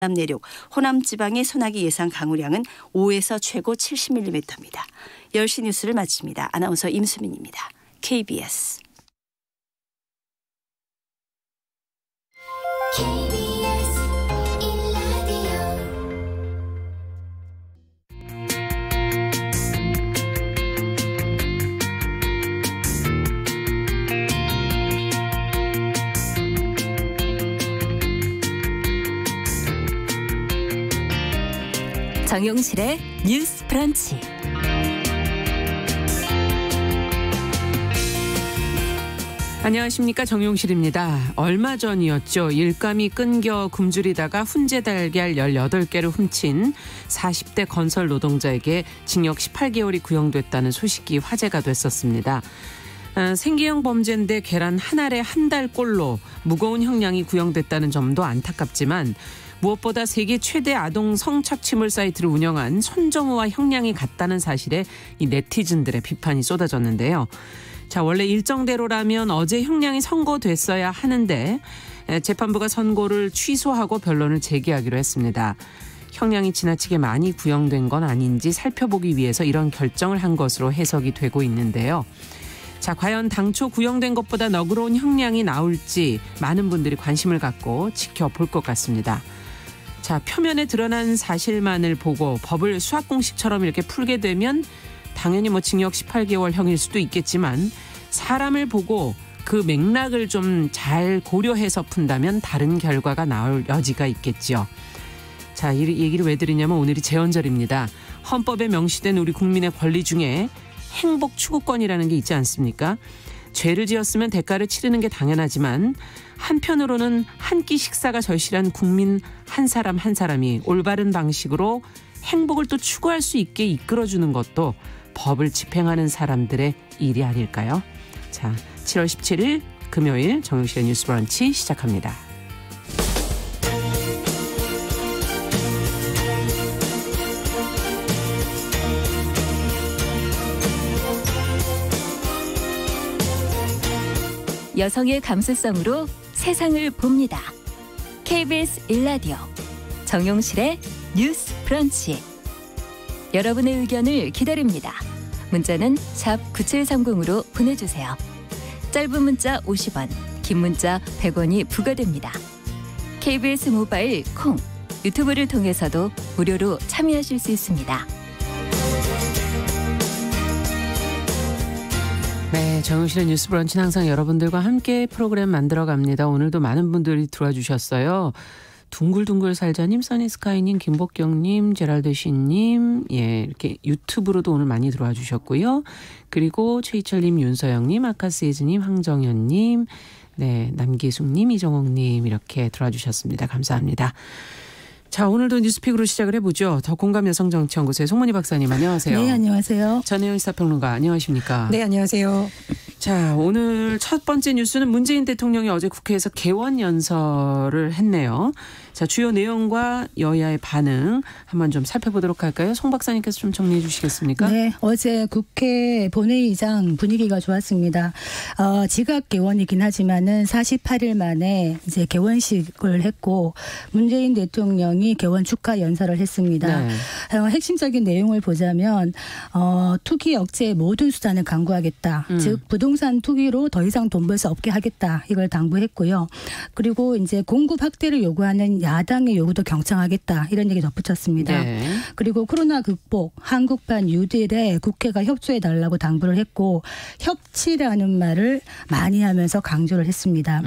남내륙, 호남 지방의 소나기 예상 강우량은 5에서 최고 70mm입니다. 10시 뉴스를 마칩니다. 아나운서 임수민입니다. KBS. 정용실의 뉴스 브런치. 안녕하십니까, 정용실입니다. 얼마 전이었죠. 일감이 끊겨 굶주리다가 훈제 달걀 18개를 훔친 40대 건설 노동자에게 징역 18개월이 구형됐다는 소식이 화제가 됐었습니다. 생계형 범죄인데 계란 한 알에 한 달 꼴로 무거운 형량이 구형됐다는 점도 안타깝지만 무엇보다 세계 최대 아동 성착취물 사이트를 운영한 손정우와 형량이 같다는 사실에 이 네티즌들의 비판이 쏟아졌는데요. 자, 원래 일정대로라면 어제 형량이 선고됐어야 하는데 재판부가 선고를 취소하고 변론을 재개하기로 했습니다. 형량이 지나치게 많이 구형된 건 아닌지 살펴보기 위해서 이런 결정을 한 것으로 해석이 되고 있는데요. 자, 과연 당초 구형된 것보다 너그러운 형량이 나올지 많은 분들이 관심을 갖고 지켜볼 것 같습니다. 자, 표면에 드러난 사실만을 보고 법을 수학공식처럼 이렇게 풀게 되면 당연히 징역 18개월형일 수도 있겠지만 사람을 보고 그 맥락을 좀 잘 고려해서 푼다면 다른 결과가 나올 여지가 있겠죠. 자, 이 얘기를 왜 드리냐면 오늘이 제헌절입니다. 헌법에 명시된 우리 국민의 권리 중에 행복 추구권이라는 게 있지 않습니까? 죄를 지었으면 대가를 치르는 게 당연하지만 한편으로는 한 끼 식사가 절실한 국민 한 사람 한 사람이 올바른 방식으로 행복을 또 추구할 수 있게 이끌어주는 것도 법을 집행하는 사람들의 일이 아닐까요? 자, 7월 17일 금요일 정용실의 뉴스 브런치 시작합니다. 여성의 감수성으로 세상을 봅니다. KBS 1라디오 정용실의 뉴스 브런치. 여러분의 의견을 기다립니다. 문자는 샵 9730으로 보내주세요. 짧은 문자 50원, 긴 문자 100원이 부과됩니다. KBS 모바일 콩, 유튜브를 통해서도 무료로 참여하실 수 있습니다. 네, 정용실의 뉴스 브런치는 항상 여러분들과 함께 프로그램 만들어갑니다. 오늘도 많은 분들이 들어와 주셨어요. 둥글둥글 살자님, 써니스카이님, 김복경님, 제랄드씨님, 예, 이렇게 유튜브로도 오늘 많이 들어와 주셨고요. 그리고 최희철님, 윤서영님, 아카스이즈님, 황정현님, 네, 남기숙님, 이정옥님 이렇게 들어와 주셨습니다. 감사합니다. 자, 오늘도 뉴스픽으로 시작을 해보죠. 더 공감 여성정치연구소의 송문희 박사님, 안녕하세요. 네, 안녕하세요. 전혜영 시사평론가, 안녕하십니까? 네, 안녕하세요. 자, 오늘 첫 번째 뉴스는 문재인 대통령이 어제 국회에서 개원 연설을 했네요. 자, 주요 내용과 여야의 반응 한번 좀 살펴보도록 할까요? 송 박사님께서 좀 정리해 주시겠습니까? 네, 어제 국회 본회의장 분위기가 좋았습니다. 지각 개원이긴 하지만은 48일 만에 이제 개원식을 했고 문재인 대통령이 개원 축하 연설을 했습니다. 네. 핵심적인 내용을 보자면 투기 억제의 모든 수단을 강구하겠다. 즉 부동산 투기로 더 이상 돈 벌 수 없게 하겠다. 이걸 당부했고요. 그리고 이제 공급 확대를 요구하는 야당의 요구도 경청하겠다. 이런 얘기 덧붙였습니다. 네. 그리고 코로나 극복, 한국판 뉴딜에 국회가 협조해달라고 당부를 했고 협치라는 말을 많이 하면서 강조를 했습니다.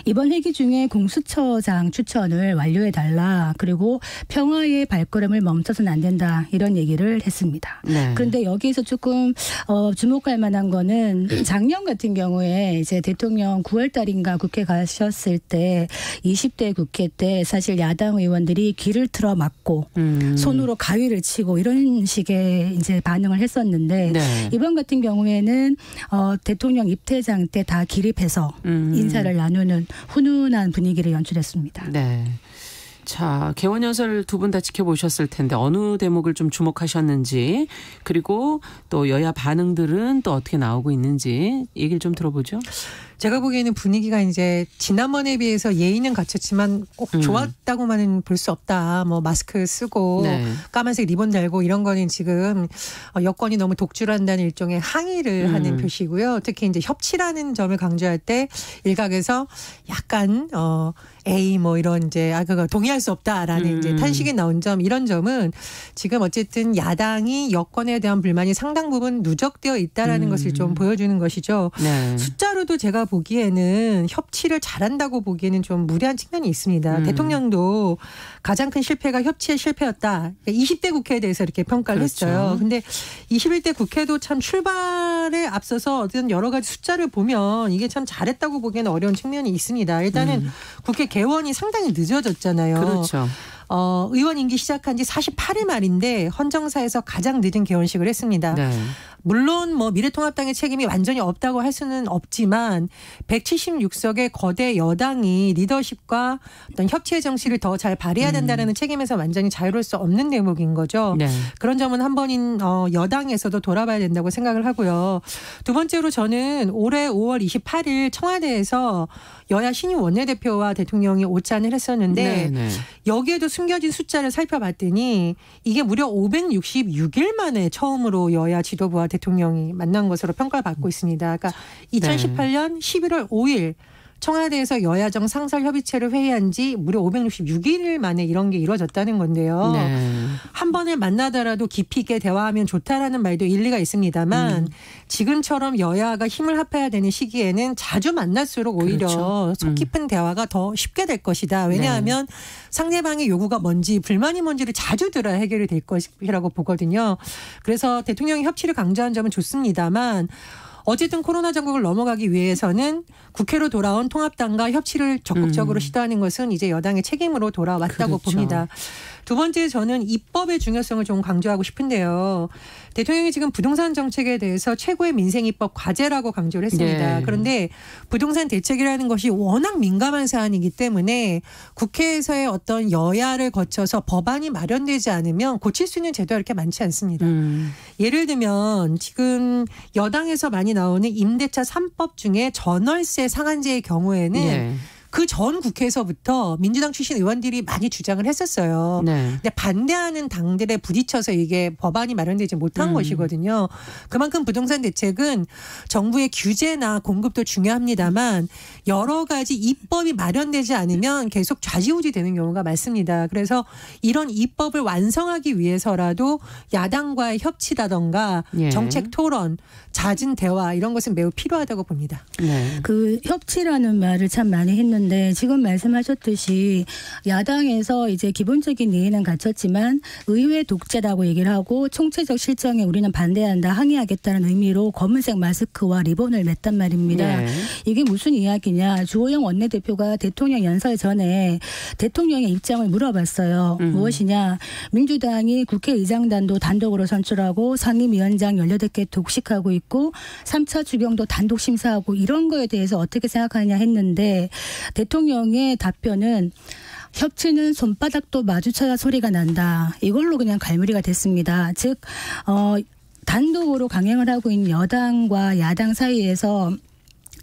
이번 회기 중에 공수처장 추천을 완료해달라. 그리고 평화의 발걸음을 멈춰서는 안 된다. 이런 얘기를 했습니다. 네. 그런데 여기에서 조금 주목할 만한 거는 작년 같은 경우에 이제 대통령 9월 달인가 국회 가셨을 때 20대 국회 때 사실 야당 의원들이 귀를 틀어 막고 손으로 가위를 치고 이런 식의 이제 반응을 했었는데 네. 이번 같은 경우에는 대통령 입퇴장 때 다 기립해서 인사를 나누는 훈훈한 분위기를 연출했습니다. 네. 자, 개원 연설 두 분 다 지켜보셨을 텐데 어느 대목을 좀 주목하셨는지 그리고 또 여야 반응들은 또 어떻게 나오고 있는지 얘기를 좀 들어보죠. 제가 보기에는 분위기가 이제 지난번에 비해서 예의는 갖췄지만 꼭 좋았다고만은 볼 수 없다. 뭐 마스크 쓰고 네. 까만색 리본 달고 이런 거는 지금 여권이 너무 독주한다는 일종의 항의를 하는 표시고요. 특히 이제 협치라는 점을 강조할 때 일각에서 약간 에이 뭐 이런 이제 그거 동의할 수 없다라는 이제 탄식이 나온 점 이런 점은 지금 어쨌든 야당이 여권에 대한 불만이 상당 부분 누적되어 있다라는 것을 좀 보여주는 것이죠. 네. 숫자로도 제가 보기에는 협치를 잘한다고 보기에는 좀 무리한 측면이 있습니다. 대통령도 가장 큰 실패가 협치의 실패였다. 20대 국회에 대해서 이렇게 평가를 그렇죠. 했어요. 근데 21대 국회도 참 출발에 앞서서 어떤 여러 가지 숫자를 보면 이게 참 잘했다고 보기에는 어려운 측면이 있습니다. 일단은 국회 개원이 상당히 늦어졌잖아요. 그렇죠. 의원 임기 시작한 지 48일 말인데 헌정사에서 가장 늦은 개원식을 했습니다. 네. 물론 뭐 미래통합당의 책임이 완전히 없다고 할 수는 없지만 176석의 거대 여당이 리더십과 어떤 협치의 정신을 더 잘 발휘해야 된다는 책임에서 완전히 자유로울 수 없는 대목인 거죠. 네. 그런 점은 한 번인 여당에서도 돌아봐야 된다고 생각을 하고요. 두 번째로 저는 올해 5월 28일 청와대에서 여야 신임 원내대표와 대통령이 오찬을 했었는데 네, 네. 여기에도 숨겨진 숫자를 살펴봤더니 이게 무려 566일 만에 처음으로 여야 지도부와 대통령이 만난 것으로 평가를 받고 있습니다. 그러니까 2018년 11월 5일 청와대에서 여야정 상설협의체를 회의한 지 무려 566일 만에 이런 게 이루어졌다는 건데요. 네. 한 번에 만나더라도 깊이 있게 대화하면 좋다라는 말도 일리가 있습니다만 지금처럼 여야가 힘을 합해야 되는 시기에는 자주 만날수록 오히려 그렇죠. 속 깊은 대화가 더 쉽게 될 것이다. 왜냐하면 상대방의 요구가 뭔지 불만이 뭔지를 자주 들어야 해결이 될 것이라고 보거든요. 그래서 대통령이 협치를 강조한 점은 좋습니다만 어쨌든 코로나 전국을 넘어가기 위해서는 국회로 돌아온 통합당과 협치를 적극적으로 시도하는 것은 이제 여당의 책임으로 돌아왔다고 그렇죠. 봅니다. 두 번째 저는 입법의 중요성을 좀 강조하고 싶은데요. 대통령이 지금 부동산 정책에 대해서 최고의 민생 입법 과제라고 강조를 했습니다. 네. 그런데 부동산 대책이라는 것이 워낙 민감한 사안이기 때문에 국회에서의 어떤 여야를 거쳐서 법안이 마련되지 않으면 고칠 수 있는 제도가 이렇게 많지 않습니다. 예를 들면 지금 여당에서 많이 나오는 임대차 3법 중에 전월세 상한제의 경우에는 네. 그 전 국회에서부터 민주당 출신 의원들이 많이 주장을 했었어요. 네. 근데 반대하는 당들에 부딪혀서 이게 법안이 마련되지 못한 것이거든요. 그만큼 부동산 대책은 정부의 규제나 공급도 중요합니다만 여러 가지 입법이 마련되지 않으면 계속 좌지우지 되는 경우가 많습니다. 그래서 이런 입법을 완성하기 위해서라도 야당과의 협치다던가 예. 정책 토론, 잦은 대화 이런 것은 매우 필요하다고 봅니다. 네. 그 협치라는 말을 참 많이 했는데 지금 말씀하셨듯이 야당에서 이제 기본적인 이해는 갖췄지만 의회 독재라고 얘기를 하고 총체적 실정에 우리는 반대한다, 항의하겠다는 의미로 검은색 마스크와 리본을 맸단 말입니다. 네. 이게 무슨 이야기냐. 주호영 원내대표가 대통령 연설 전에 대통령의 입장을 물어봤어요. 무엇이냐. 민주당이 국회의장단도 단독으로 선출하고 상임위원장 18개 독식하고 있고 3차 추경도 단독 심사하고 이런 거에 대해서 어떻게 생각하느냐 했는데 대통령의 답변은 협치는 손바닥도 마주쳐야 소리가 난다. 이걸로 그냥 갈무리가 됐습니다. 즉 단독으로 강행을 하고 있는 여당과 야당 사이에서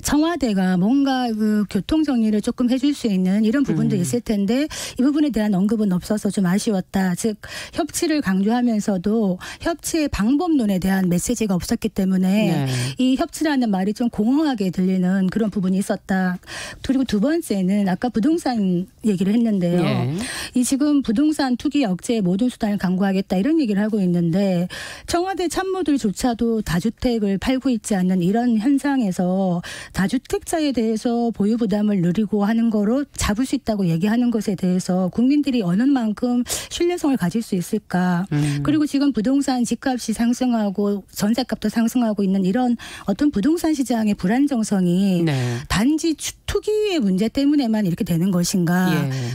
청와대가 뭔가 그 교통 정리를 조금 해줄 수 있는 이런 부분도 있을 텐데 이 부분에 대한 언급은 없어서 좀 아쉬웠다. 즉 협치를 강조하면서도 협치의 방법론에 대한 메시지가 없었기 때문에 이 협치라는 말이 좀 공허하게 들리는 그런 부분이 있었다. 그리고 두 번째는 아까 부동산 얘기를 했는데요. 예. 이 지금 부동산 투기 억제의 모든 수단을 강구하겠다 이런 얘기를 하고 있는데 청와대 참모들조차도 다주택을 팔고 있지 않는 이런 현상에서 다주택자에 대해서 보유 부담을 늘리고 하는 거로 잡을 수 있다고 얘기하는 것에 대해서 국민들이 어느 만큼 신뢰성을 가질 수 있을까. 그리고 지금 부동산 집값이 상승하고 전세값도 상승하고 있는 이런 어떤 부동산 시장의 불안정성이 단지 투기의 문제 때문에만 이렇게 되는 것인가.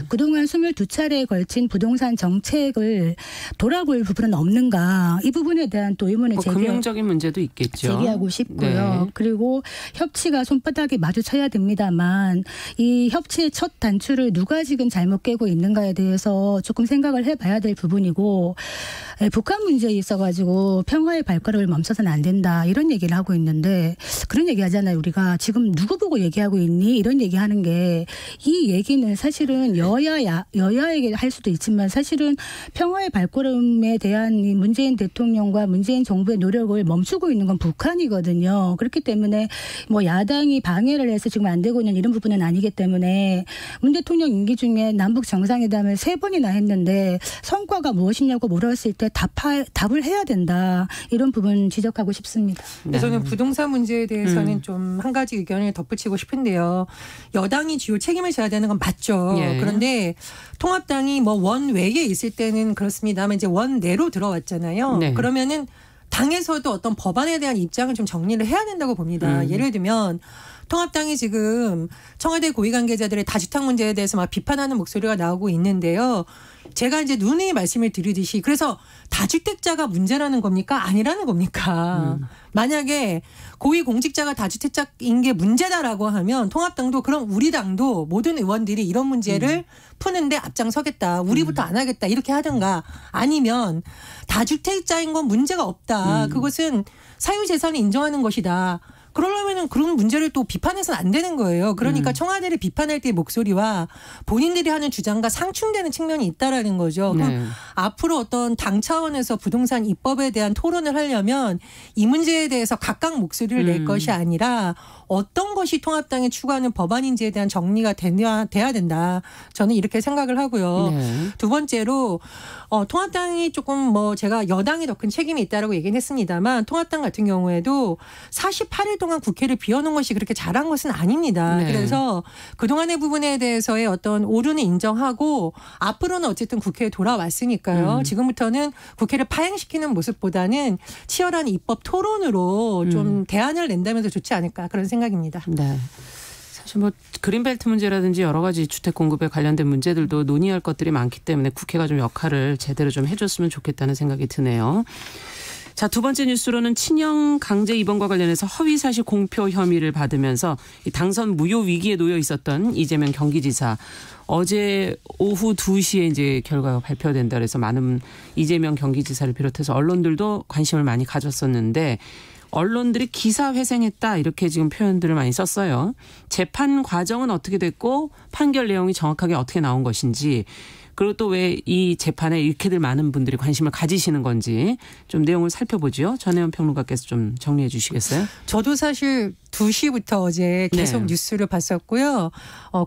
그동안 22차례에 걸친 부동산 정책을 돌아볼 부분은 없는가. 이 부분에 대한 또 의문을 금융적인 문제도 있겠죠. 제기하고 싶고요. 그리고 협치가 손바닥에 마주쳐야 됩니다만 이 협치의 첫 단추를 누가 지금 잘못 깨고 있는가에 대해서 조금 생각을 해봐야 될 부분이고 북한 문제에 있어가지고 평화의 발걸음을 멈춰서는 안 된다 이런 얘기를 하고 있는데 그런 얘기하잖아요. 우리가 지금 누구 보고 얘기하고 있니? 이런 얘기하는 게 이 얘기는 사실은 여야에게 할 수도 있지만 사실은 평화의 발걸음에 대한 문재인 대통령과 문재인 정부의 노력을 멈추고 있는 건 북한이거든요. 그렇기 때문에 뭐 야당이 방해를 해서 지금 안 되고 있는 이런 부분은 아니기 때문에 문 대통령 임기 중에 남북 정상회담을 3번이나 했는데 성과가 무엇이냐고 물었을 때 답을 해야 된다. 이런 부분 지적하고 싶습니다. 네. 저는 부동산 문제에 대해서는 좀 한 가지 의견을 덧붙이고 싶은데요. 여당이 주요 책임을 져야 되는 건 맞죠. 예. 그런데 통합당이 뭐 원외에 있을 때는 그렇습니다만 이제 원내로 들어왔잖아요. 네. 그러면은 당에서도 어떤 법안에 대한 입장을 좀 정리를 해야 된다고 봅니다. 예를 들면 통합당이 지금 청와대 고위 관계자들의 다주택 문제에 대해서 막 비판하는 목소리가 나오고 있는데요. 제가 이제 누누이 말씀을 드리듯이 그래서 다주택자가 문제라는 겁니까? 아니라는 겁니까? 만약에 고위 공직자가 다주택자인 게 문제다라고 하면 통합당도 그럼 우리 당도 모든 의원들이 이런 문제를 푸는데 앞장서겠다. 우리부터 안 하겠다. 이렇게 하든가 아니면 다주택자인 건 문제가 없다. 그것은 사유재산을 인정하는 것이다. 그러려면은 그런 문제를 또 비판해서는 안 되는 거예요. 그러니까 청와대를 비판할 때의 목소리와 본인들이 하는 주장과 상충되는 측면이 있다라는 거죠. 그럼 네. 앞으로 어떤 당 차원에서 부동산 입법에 대한 토론을 하려면 이 문제에 대해서 각각 목소리를 낼 것이 아니라 어떤 것이 통합당이 추구하는 법안인지에 대한 정리가 돼야 된다. 저는 이렇게 생각을 하고요. 네. 두 번째로 통합당이 조금 뭐 제가 여당이 더 큰 책임이 있다라고 얘기는 했습니다만 통합당 같은 경우에도 48일 동안 국회를 비워놓은 것이 그렇게 잘한 것은 아닙니다. 네. 그래서 그동안의 부분에 대해서의 어떤 오류는 인정하고 앞으로는 어쨌든 국회에 돌아왔으니까요. 지금부터는 국회를 파행시키는 모습보다는 치열한 입법 토론으로 좀 대안을 낸다면 더 좋지 않을까 그런 생각입니다. 네. 사실 뭐 그린벨트 문제라든지 여러 가지 주택 공급에 관련된 문제들도 논의할 것들이 많기 때문에 국회가 좀 역할을 제대로 좀 해줬으면 좋겠다는 생각이 드네요. 자, 두 번째 뉴스로는 친형 강제 입원과 관련해서 허위사실 공표 혐의를 받으면서 이 당선 무효 위기에 놓여 있었던 이재명 경기지사 어제 오후 2시에 이제 결과가 발표된다 그래서 많은 이재명 경기지사를 비롯해서 언론들도 관심을 많이 가졌었는데 언론들이 기사 회생했다 이렇게 지금 표현들을 많이 썼어요. 재판 과정은 어떻게 됐고 판결 내용이 정확하게 어떻게 나온 것인지 그리고 또 왜 이 재판에 이렇게들 많은 분들이 관심을 가지시는 건지 좀 내용을 살펴보죠. 전혜연 평론가께서 좀 정리해 주시겠어요? 저도 사실 2시부터 어제 계속 뉴스를 봤었고요.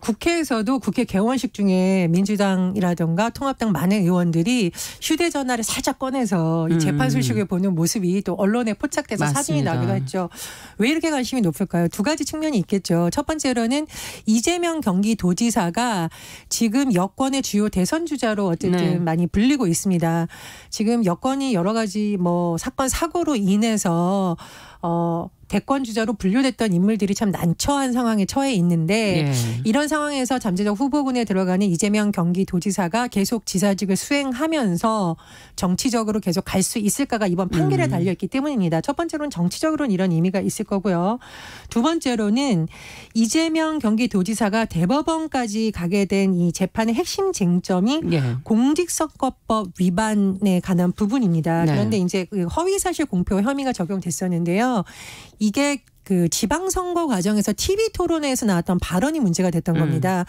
국회에서도 국회 개원식 중에 민주당이라든가 통합당 많은 의원들이 휴대전화를 살짝 꺼내서 이 재판 소식을 보는 모습이 또 언론에 포착돼서 맞습니다. 사진이 나기도 했죠. 왜 이렇게 관심이 높을까요? 두 가지 측면이 있겠죠. 첫 번째로는 이재명 경기도지사가 지금 여권의 주요 대선 주자로 어쨌든 많이 불리고 있습니다. 지금 여권이 여러 가지 뭐 사건 사고로 인해서 대권 주자로 분류됐던 인물들이 참 난처한 상황에 처해 있는데 이런 상황에서 잠재적 후보군에 들어가는 이재명 경기도지사가 계속 지사직을 수행하면서 정치적으로 계속 갈 수 있을까가 이번 판결에 달려있기 때문입니다. 첫 번째로는 정치적으로는 이런 의미가 있을 거고요. 두 번째로는 이재명 경기도지사가 대법원까지 가게 된 이 재판의 핵심 쟁점이 공직선거법 위반에 관한 부분입니다. 그런데 이제 허위사실 공표 혐의가 적용됐었는데요. 이게 그 지방선거 과정에서 TV 토론회에서 나왔던 발언이 문제가 됐던 겁니다.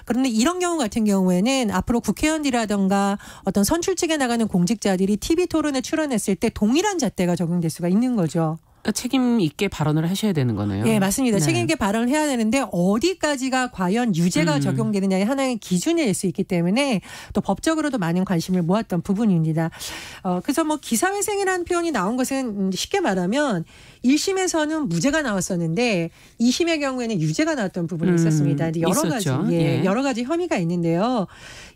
그런데 이런 경우 같은 경우에는 앞으로 국회의원이라든가 어떤 선출직에 나가는 공직자들이 TV 토론에 출연했을 때 동일한 잣대가 적용될 수가 있는 거죠. 책임 있게 발언을 하셔야 되는 거네요. 네, 맞습니다. 책임 있게 발언을 해야 되는데 어디까지가 과연 유죄가 적용되느냐의 하나의 기준일 수 있기 때문에 또 법적으로도 많은 관심을 모았던 부분입니다. 그래서 뭐 기사회생이라는 표현이 나온 것은 쉽게 말하면 1심에서는 무죄가 나왔었는데 2심의 경우에는 유죄가 나왔던 부분이 있었습니다. 여러 가지 혐의가 있는데요.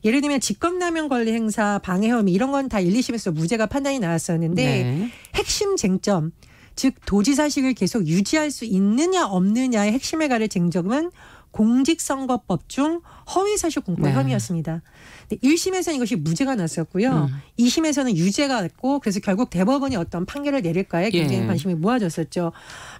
예를 들면 직권남용 권리 행사, 방해 혐의 이런 건 다 1, 2심에서 무죄가 판단이 나왔었는데 핵심 쟁점 즉 도지사직을 계속 유지할 수 있느냐 없느냐의 핵심에 가를 쟁점은 공직선거법 중 허위사실 공표 혐의였습니다. 1심에서는 이것이 무죄가 났었고요. 2심에서는 유죄가 났고 그래서 결국 대법원이 어떤 판결을 내릴까에 굉장히 관심이 모아졌었죠.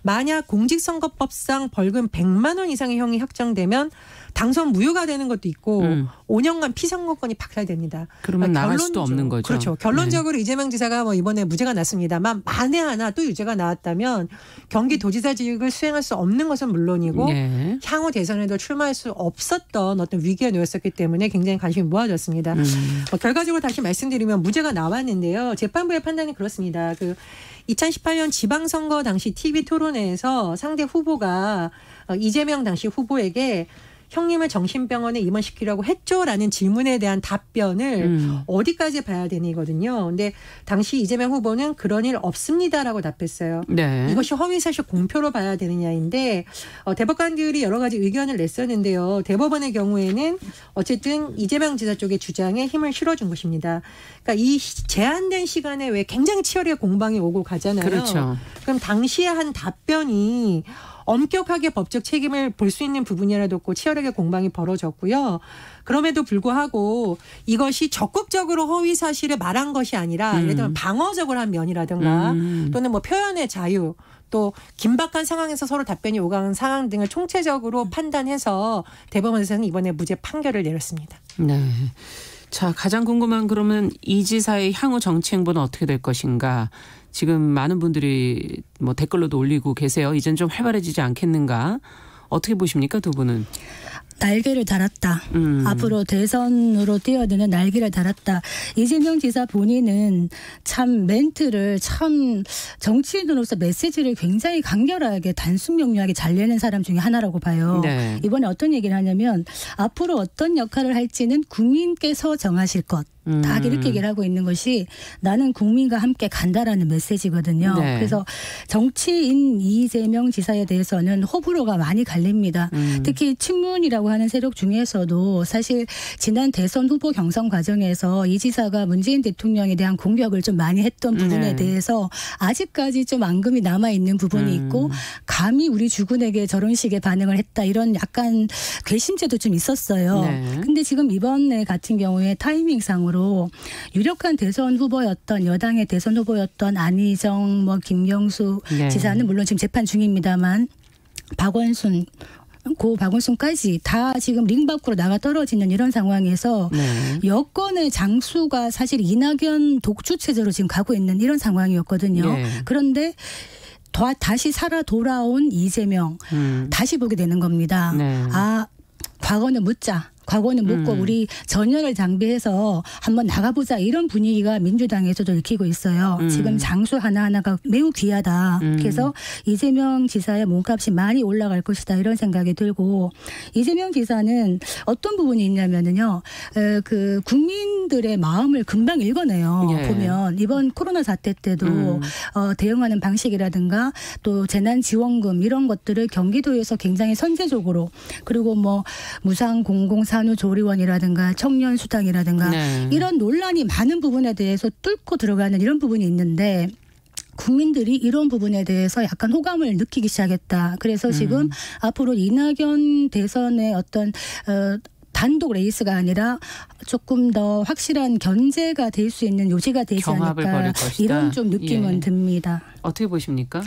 만약 공직선거법상 벌금 100만 원 이상의 형이 확정되면 당선 무효가 되는 것도 있고 5년간 피선거권이 박탈됩니다. 그러면 나갈 수도 없는 거죠. 그렇죠. 결론적으로 이재명 지사가 뭐 이번에 무죄가 났습니다만 만에 하나 또 유죄가 나왔다면 경기도지사직을 수행할 수 없는 것은 물론이고 향후 대선에도 출마할 수 없었던 어떤 위기에 놓였었기 때문에 굉장히 관심이 모아졌습니다. 결과적으로 다시 말씀드리면 무죄가 나왔는데요. 재판부의 판단이 그렇습니다. 2018년 지방선거 당시 TV 토론회에서 상대 후보가 이재명 당시 후보에게 형님을 정신병원에 입원시키려고 했죠라는 질문에 대한 답변을 어디까지 봐야 되니거든요. 근데 당시 이재명 후보는 그런 일 없습니다라고 답했어요. 네. 이것이 허위사실 공표로 봐야 되느냐인데 대법관들이 여러 가지 의견을 냈었는데요. 대법원의 경우에는 어쨌든 이재명 지사 쪽의 주장에 힘을 실어준 것입니다. 그러니까 이 제한된 시간에 왜 굉장히 치열하게 공방이 오고 가잖아요. 그렇죠. 그럼 당시에 한 답변이 엄격하게 법적 책임을 볼 수 있는 부분이라도 없고 치열하게 공방이 벌어졌고요. 그럼에도 불구하고 이것이 적극적으로 허위 사실을 말한 것이 아니라 예를 들면 방어적으로 한 면이라든가 또는 뭐 표현의 자유 또 긴박한 상황에서 서로 답변이 오가는 상황 등을 총체적으로 판단해서 대법원에서는 이번에 무죄 판결을 내렸습니다. 네. 자, 가장 궁금한 그러면 이 지사의 향후 정치 행보는 어떻게 될 것인가? 지금 많은 분들이 뭐 댓글로도 올리고 계세요. 이젠 좀 활발해지지 않겠는가? 어떻게 보십니까, 두 분은? 날개를 달았다. 앞으로 대선으로 뛰어드는 날개를 달았다. 이재명 지사 본인은 참 멘트를 참 정치인으로서 메시지를 굉장히 강렬하게 단순 명료하게 잘 내는 사람 중에 하나라고 봐요. 네. 이번에 어떤 얘기를 하냐면 앞으로 어떤 역할을 할지는 국민께서 정하실 것. 딱 이렇게 얘기를 하고 있는 것이 나는 국민과 함께 간다라는 메시지거든요. 네. 그래서 정치인 이재명 지사에 대해서는 호불호가 많이 갈립니다. 특히 친문이라고 하는 세력 중에서도 사실 지난 대선 후보 경선 과정에서 이 지사가 문재인 대통령에 대한 공격을 좀 많이 했던 부분에 대해서 아직까지 좀 앙금이 남아있는 부분이 있고 감히 우리 주군에게 저런 식의 반응을 했다 이런 약간 괘씸죄도 좀 있었어요. 네. 근데 지금 이번에 같은 경우에 타이밍상으로 유력한 대선 후보였던 여당의 대선 후보였던 안희정, 뭐 김경수 지사는 물론 지금 재판 중입니다만 박원순 고 박원순까지 다 지금 링 밖으로 나가 떨어지는 이런 상황에서 여권의 장수가 사실 이낙연 독주 체제로 지금 가고 있는 이런 상황이었거든요. 그런데 다시 살아 돌아온 이재명 다시 보게 되는 겁니다. 아, 과거는 묻자. 과거는 묻고 우리 전열을 장비해서 한번 나가보자 이런 분위기가 민주당에서도 일으키고 있어요. 지금 장수 하나하나가 매우 귀하다. 그래서 이재명 지사의 몸값이 많이 올라갈 것이다 이런 생각이 들고 이재명 지사는 어떤 부분이 있냐면은요. 그 국민들의 마음을 금방 읽어내요. 보면 이번 코로나 사태 때도 대응하는 방식이라든가 또 재난지원금 이런 것들을 경기도에서 굉장히 선제적으로 그리고 뭐 무상 공공산후조리원이라든가 청년수당이라든가 이런 논란이 많은 부분에 대해서 뚫고 들어가는 이런 부분이 있는데 국민들이 이런 부분에 대해서 약간 호감을 느끼기 시작했다. 그래서 지금 앞으로 이낙연 대선의 어떤 단독 레이스가 아니라 조금 더 확실한 견제가 될 수 있는 요지가 되지 않을까 이런 좀 느낌은 듭니다. 어떻게 보십니까?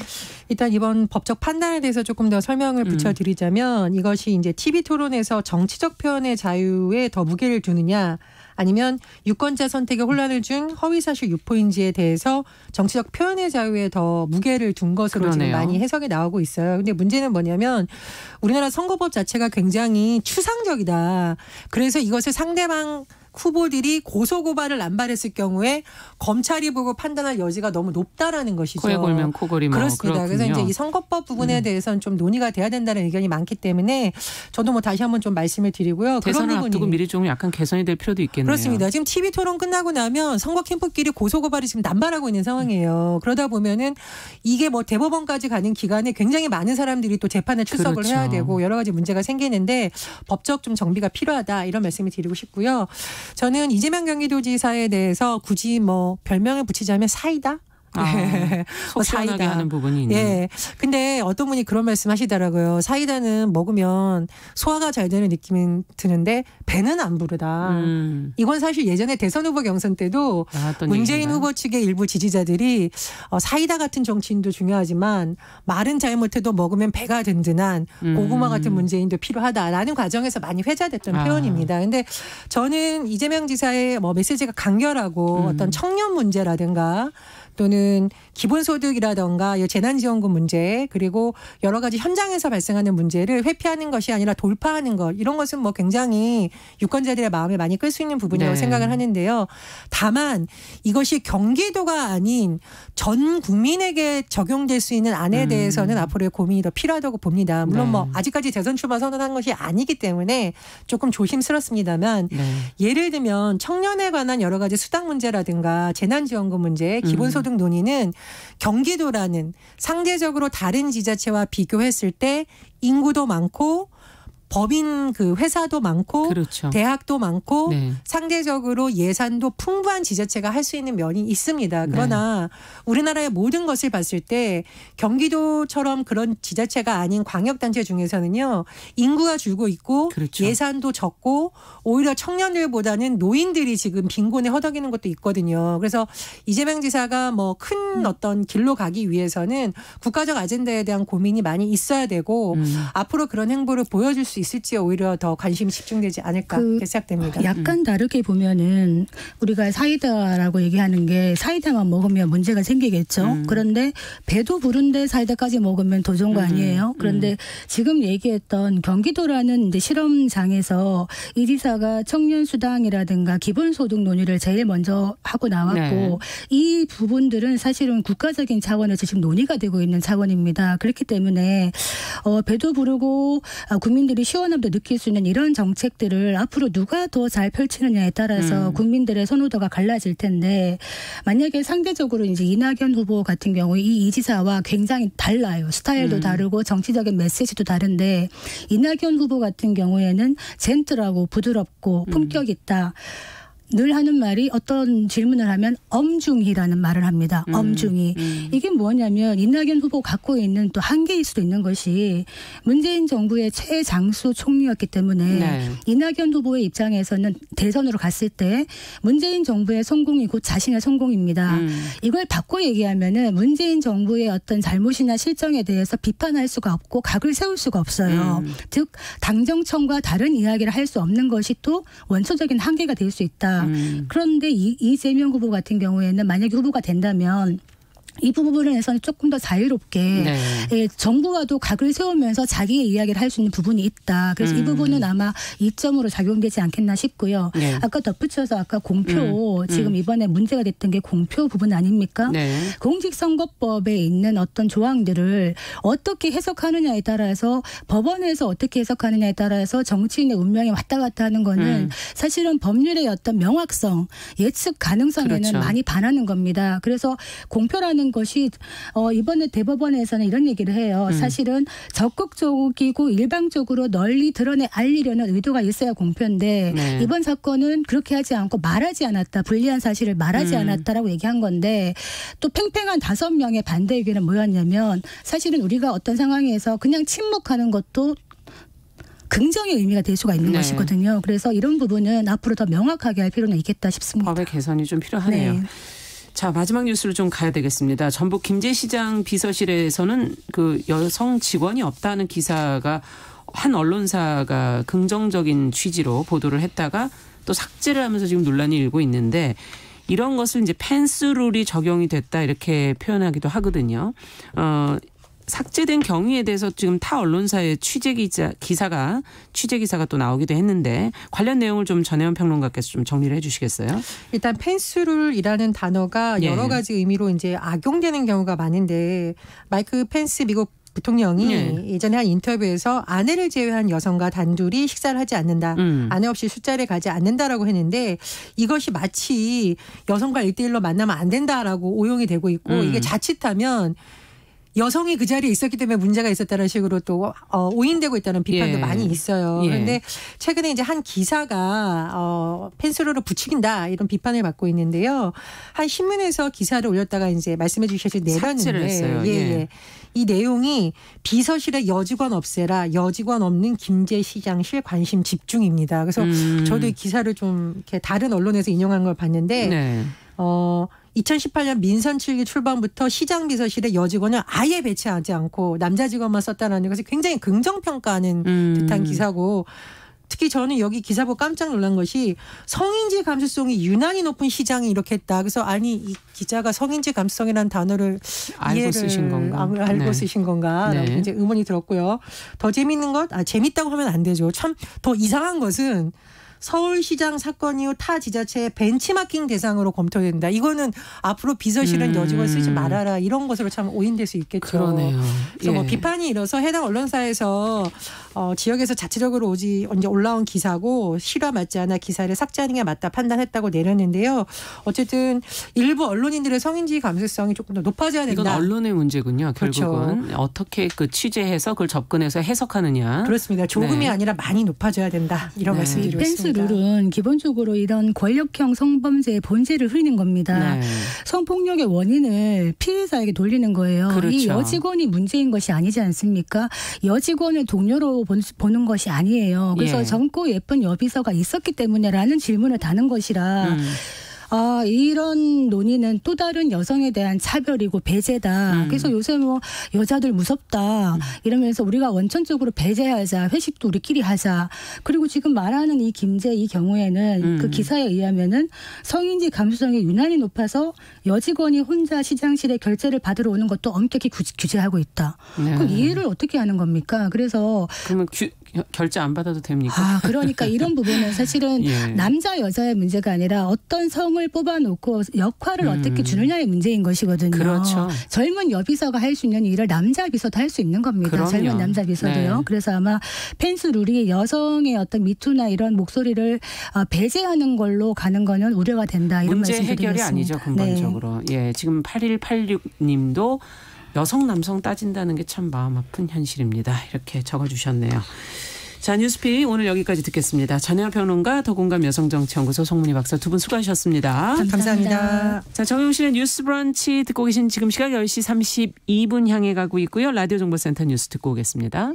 일단 이번 법적 판단에 대해서 조금 더 설명을 붙여드리자면 이것이 이제 TV 토론에서 정치적 표현의 자유에 더 무게를 두느냐 아니면 유권자 선택에 혼란을 준 허위사실 유포인지에 대해서 정치적 표현의 자유에 더 무게를 둔 것으로 지금 많이 해석이 나오고 있어요. 근데 문제는 뭐냐면 우리나라 선거법 자체가 굉장히 추상적이다. 그래서 이것을 상대방 후보들이 고소고발을 남발했을 경우에 검찰이 보고 판단할 여지가 너무 높다라는 것이죠. 코에 골면 코골이 뭐 그렇습니다. 그렇군요. 그래서 이제 이 선거법 부분에 대해서는 좀 논의가 돼야 된다는 의견이 많기 때문에 저도 뭐 다시 한번 좀 말씀을 드리고요. 대선을 그런 부분이 앞두고 미리 좀 약간 개선이 될 필요도 있겠네요. 그렇습니다. 지금 TV 토론 끝나고 나면 선거 캠프끼리 고소고발이 지금 남발하고 있는 상황이에요. 그러다 보면은 이게 뭐 대법원까지 가는 기간에 굉장히 많은 사람들이 또 재판에 출석을 해야 되고 여러 가지 문제가 생기는데 법적 좀 정비가 필요하다 이런 말씀을 드리고 싶고요. 저는 이재명 경기도지사에 대해서 굳이 뭐 별명을 붙이자면 사이다? 속 시원하게 하는 부분이 있네요. 예. 근데 어떤 분이 그런 말씀 하시더라고요. 사이다는 먹으면 소화가 잘 되는 느낌이 드는데 배는 안 부르다. 이건 사실 예전에 대선 후보 경선 때도 문재인 얘기인가요? 후보 측의 일부 지지자들이 사이다 같은 정치인도 중요하지만 말은 잘못해도 먹으면 배가 든든한 고구마 같은 문재인도 필요하다라는 과정에서 많이 회자됐던 표현입니다. 근데 저는 이재명 지사의 메시지가 간결하고 어떤 청년 문제라든가 또는 기본소득이라든가 재난지원금 문제 그리고 여러 가지 현장에서 발생하는 문제를 회피하는 것이 아니라 돌파하는 것 이런 것은 굉장히 유권자들의 마음에 많이 끌 수 있는 부분이라고 생각을 하는데요. 다만 이것이 경기도가 아닌 전 국민에게 적용될 수 있는 안에 대해서는 앞으로의 고민이 더 필요하다고 봅니다. 물론 아직까지 대선 출마 선언한 것이 아니기 때문에 조금 조심스럽습니다만 예를 들면 청년에 관한 여러 가지 수당 문제라든가 재난지원금 문제 기본소득 논의는 경기도라는 상대적으로 다른 지자체와 비교했을 때 인구도 많고 법인 회사도 많고 그렇죠. 대학도 많고 상대적으로 예산도 풍부한 지자체가 할 수 있는 면이 있습니다. 그러나 우리나라의 모든 것을 봤을 때 경기도처럼 그런 지자체가 아닌 광역단체 중에서는요. 인구가 줄고 있고 그렇죠. 예산도 적고 오히려 청년들보다는 노인들이 지금 빈곤에 허덕이는 것도 있거든요. 그래서 이재명 지사가 큰 어떤 길로 가기 위해서는 국가적 아젠다에 대한 고민이 많이 있어야 되고 앞으로 그런 행보를 보여줄 수 있을지 오히려 더 관심이 집중되지 않을까 이렇게 생각됩니다. 약간 다르게 보면은 우리가 사이다라고 얘기하는 게 사이다만 먹으면 문제가 생기겠죠. 그런데 배도 부른데 사이다까지 먹으면 더 좋은 거 아니에요. 그런데 지금 얘기했던 경기도라는 이제 실험장에서 이 지사가 청년수당이라든가 기본소득 논의를 제일 먼저 하고 나왔고 이 부분들은 사실은 국가적인 차원에서 지금 논의가 되고 있는 차원입니다. 그렇기 때문에 배도 부르고 국민들이 시원함도 느낄 수 있는 이런 정책들을 앞으로 누가 더 잘 펼치느냐에 따라서 국민들의 선호도가 갈라질 텐데 만약에 상대적으로 이제 이낙연 후보 같은 경우에 이 지사와 굉장히 달라요. 스타일도 다르고 정치적인 메시지도 다른데 이낙연 후보 같은 경우에는 젠틀하고 부드럽고 품격 있다. 늘 하는 말이 어떤 질문을 하면 엄중히라는 말을 합니다. 엄중히. 이게 뭐냐면 이낙연 후보 갖고 있는 또 한계일 수도 있는 것이 문재인 정부의 최장수 총리였기 때문에 이낙연 후보의 입장에서는 대선으로 갔을 때 문재인 정부의 성공이 곧 자신의 성공입니다. 이걸 바꿔 얘기하면은 문재인 정부의 어떤 잘못이나 실정에 대해서 비판할 수가 없고 각을 세울 수가 없어요. 즉 당정청과 다른 이야기를 할 수 없는 것이 또 원초적인 한계가 될 수 있다. 그런데 이재명 후보 같은 경우에는 만약에 후보가 된다면 이 부분에서는 조금 더 자유롭게 정부와도 각을 세우면서 자기의 이야기를 할 수 있는 부분이 있다. 그래서 이 부분은 아마 이점으로 작용되지 않겠나 싶고요. 아까 덧붙여서 아까 공표 지금 이번에 문제가 됐던 게 공표 부분 아닙니까? 공직선거법에 있는 어떤 조항들을 어떻게 해석하느냐에 따라서 법원에서 어떻게 해석하느냐에 따라서 정치인의 운명이 왔다 갔다 하는 거는 사실은 법률의 어떤 명확성, 예측 가능성에는 많이 반하는 겁니다. 그래서 공표라는 것이 이번에 대법원에서는 이런 얘기를 해요. 사실은 적극적이고 일방적으로 널리 드러내 알리려는 의도가 있어야 공표인데 이번 사건은 그렇게 하지 않고 말하지 않았다. 불리한 사실을 말하지 않았다라고 얘기한 건데 또 팽팽한 5명의 반대 의견은 뭐였냐면 사실은 우리가 어떤 상황에서 그냥 침묵하는 것도 긍정의 의미가 될 수가 있는 것이거든요. 그래서 이런 부분은 앞으로 더 명확하게 할 필요는 있겠다 싶습니다. 법의 개선이 좀 필요하네요. 자, 마지막 뉴스로 좀 가야 되겠습니다. 전북 김제시장 비서실에서는 그 여성 직원이 없다는 기사가 한 언론사가 긍정적인 취지로 보도를 했다가 또 삭제를 하면서 지금 논란이 일고 있는데 이런 것을 이제 펜스룰이 적용이 됐다 이렇게 표현하기도 하거든요. 삭제된 경위에 대해서 지금 타 언론사의 취재 기사가 또 나오기도 했는데 관련 내용을 좀 전혜원 평론가께서 좀 정리를 해 주시겠어요? 일단 펜스룰이라는 단어가 여러 가지 의미로 이제 악용되는 경우가 많은데 마이크 펜스 미국 부통령이 예전에 한 인터뷰에서 아내를 제외한 여성과 단둘이 식사를 하지 않는다. 아내 없이 술자리에 가지 않는다라고 했는데 이것이 마치 여성과 1대1로 만나면 안 된다라고 오용이 되고 있고 이게 자칫하면 여성이 그 자리에 있었기 때문에 문제가 있었다는 식으로 또 오인되고 있다는 비판도 예. 많이 있어요. 예. 그런데 최근에 이제 한 기사가 펜스로를 부추긴다 이런 비판을 받고 있는데요. 한 신문에서 기사를 올렸다가 이제 말씀해 주셔서 삭제를 했어요. 내렸는데 예. 이 내용이 비서실에 여직원 없애라, 여직원 없는 김제시장실 관심 집중입니다. 그래서 저도 이 기사를 좀 이렇게 다른 언론에서 인용한 걸 봤는데 네. 2018년 민선 7기 출범부터 시장 비서실에 여직원을 아예 배치하지 않고 남자 직원만 썼다는 것이 굉장히 긍정평가하는 듯한 기사고 특히 저는 여기 기사 보고 깜짝 놀란 것이 성인지 감수성이 유난히 높은 시장이 이렇게 했다. 그래서 아니 이 기자가 성인지 감수성이라는 단어를 알고 쓰신 건가? 알고 네. 쓰신 건가? 네. 라고 이제 의문이 들었고요. 더 재밌는 것, 재밌다고 하면 안 되죠. 참 더 이상한 것은 서울시장 사건 이후 타 지자체의 벤치마킹 대상으로 검토된다. 이거는 앞으로 비서실은 여직원 쓰지 말아라. 이런 것으로 참 오인될 수 있겠죠. 그러네요. 그래서 뭐 예. 비판이 일어서 해당 언론사에서 지역에서 자체적으로 이제 올라온 기사고 실화 맞지 않아 기사를 삭제하는 게 맞다 판단했다고 내렸는데요. 어쨌든 일부 언론인들의 성인지 감수성이 조금 더 높아져야 된다. 이건 언론의 문제군요. 결국은 그렇죠. 어떻게 그 취재해서 그걸 접근해서 해석하느냐. 그렇습니다. 조금이 네. 아니라 많이 높아져야 된다. 이런 네. 말씀드리고 펜스 있습니다. 룰은 기본적으로 이런 권력형 성범죄의 본질을 흐리는 겁니다. 네. 성폭력의 원인을 피해자에게 돌리는 거예요. 그렇죠. 이 여직원이 문제인 것이 아니지 않습니까? 여직원을 동료로 보는 것이 아니에요. 그래서 예. 젊고 예쁜 여비서가 있었기 때문에라는 질문을 다는 것이라 이런 논의는 또 다른 여성에 대한 차별이고 배제다. 그래서 요새 뭐 여자들 무섭다 이러면서 우리가 원천적으로 배제하자. 회식도 우리끼리 하자. 그리고 지금 말하는 이 김제 이 경우에는 그 기사에 의하면은 성인지 감수성이 유난히 높아서 여직원이 혼자 시장실에 결제를 받으러 오는 것도 엄격히 규제하고 있다. 네. 그럼 이해를 어떻게 하는 겁니까? 그래서 그러면 결제 안 받아도 됩니까? 그러니까 이런 부분은 사실은 예. 남자 여자의 문제가 아니라 어떤 성을 뽑아놓고 역할을 어떻게 주느냐의 문제인 것이거든요. 그렇죠. 젊은 여비서가 할 수 있는 일을 남자 비서도 할 수 있는 겁니다. 그럼요. 젊은 남자 비서도요. 네. 그래서 아마 펜스 룰이 여성의 어떤 미투나 이런 목소리를 배제하는 걸로 가는 거는 우려가 된다. 이런 문제 말씀드리겠습니다. 해결이 아니죠. 근본적으로. 예, 지금 8186님도 여성 남성 따진다는 게 참 마음 아픈 현실입니다. 이렇게 적어주셨네요. 자, 뉴스픽 오늘 여기까지 듣겠습니다. 전혜연 평론가, 더공감 여성정치연구소 송문희 박사 두 분 수고하셨습니다. 감사합니다. 자, 정용실의 뉴스 브런치 듣고 계신 지금 시각 10시 32분 향해 가고 있고요. 라디오 정보센터 뉴스 듣고 오겠습니다.